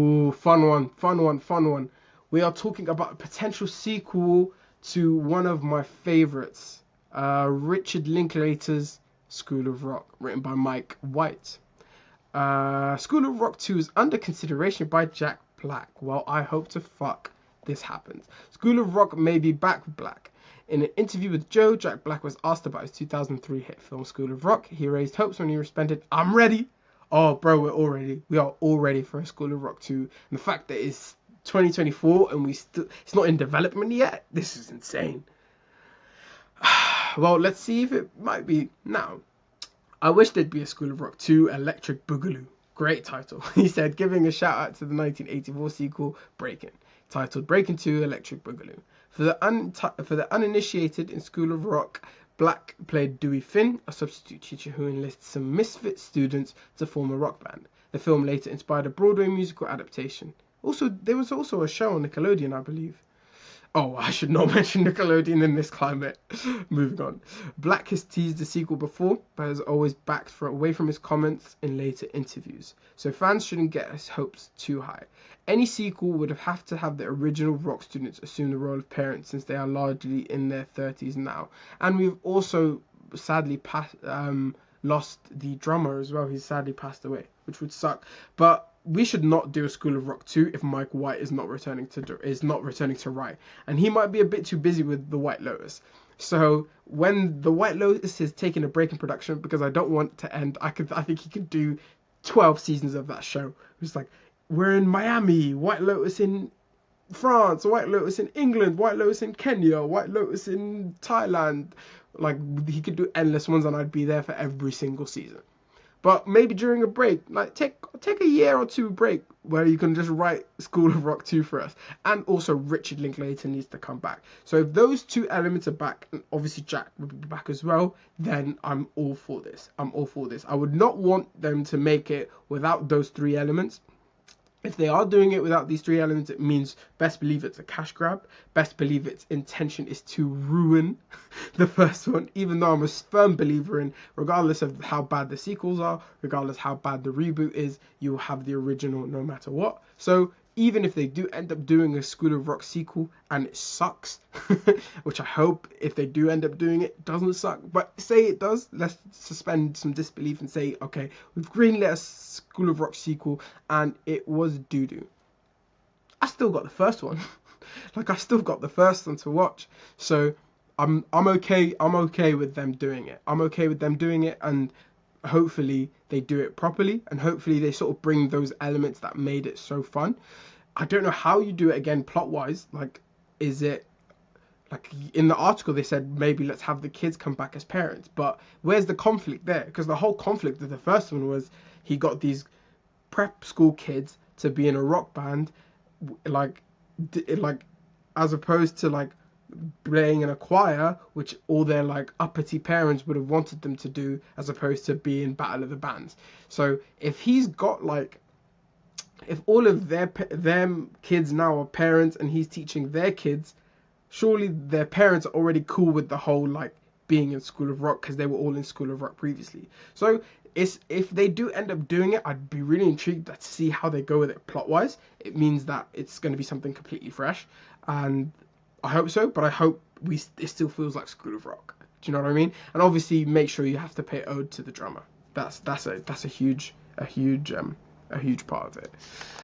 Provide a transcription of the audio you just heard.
Ooh, fun one. We are talking about a potential sequel to one of my favorites, Richard Linklater's School of Rock, written by Mike White. School of Rock 2 is under consideration by Jack Black. Well, I hope to fuck this happens. School of Rock may be back with Black. In an interview with Joe, Jack Black was asked about his 2003 hit film School of Rock. He raised hopes when he responded, "I'm ready." Oh, bro, we are all ready for a School of Rock 2. And the fact that it's 2024 and it's not in development yet, this is insane. Well, let's see if it might be now. I wish there'd be a School of Rock 2 Electric Boogaloo. Great title. He said, giving a shout out to the 1984 sequel Breakin', titled Breakin' 2 Electric Boogaloo. For the uninitiated in School of Rock, Black played Dewey Finn, a substitute teacher who enlists some misfit students to form a rock band. The film later inspired a Broadway musical adaptation. There was also a show on Nickelodeon, I believe. Oh, I should not mention Nickelodeon in this climate. Moving on. Black has teased the sequel before, but has always backed away from his comments in later interviews. So fans shouldn't get his hopes too high. Any sequel would have to have the original Rock students assume the role of parents, since they are largely in their 30s now. And we've also sadly lost the drummer as well. He's sadly passed away, which would suck. But we should not do a School of Rock 2 if Mike White is not returning to write, and he might be a bit too busy with The White Lotus. So when The White Lotus is taking a break in production, because I don't want to end, I think he could do 12 seasons of that show. It's like, we're in Miami, White Lotus in France, White Lotus in England, White Lotus in Kenya, White Lotus in Thailand. Like, he could do endless ones, and I'd be there for every single season. But maybe during a break, like take a year or two break where you can just write School of Rock 2 for us. And also Richard Linklater needs to come back. So if those two elements are back, and obviously Jack would be back as well, then I'm all for this. I would not want them to make it without those three elements. If they are doing it without these three elements, it means best believe it's a cash grab. Best believe its intention is to ruin the first one, even though I'm a firm believer in, regardless of how bad the sequels are, regardless how bad the reboot is, you'll have the original no matter what. So even if they do end up doing a School of Rock sequel and it sucks, which I hope if they do end up doing it, doesn't suck. But say it does, let's suspend some disbelief and say, okay, we've greenlit a School of Rock sequel and it was doo-doo. I still got the first one. I still got the first one to watch. So I'm okay with them doing it. And hopefully they do it properly, and hopefully they sort of bring those elements that made it so fun. I don't know how you do it again plot wise. Like, is it like in the article they said maybe let's have the kids come back as parents, but where's the conflict there? Because the whole conflict of the first one was he got these prep school kids to be in a rock band, like as opposed to like playing in a choir, which all their like uppity parents would have wanted them to do, as opposed to be in Battle of the Bands. So if he's got like, if all of them kids now are parents and he's teaching their kids, surely their parents are already cool with the whole like being in School of Rock, because they were all in School of Rock previously. So if they do end up doing it, I'd be really intrigued to see how they go with it plot wise. It means that it's going to be something completely fresh, and I hope so, but I hope it still feels like School of Rock. Do you know what I mean? And obviously, make sure you have to pay ode to the drummer. That's a huge part of it.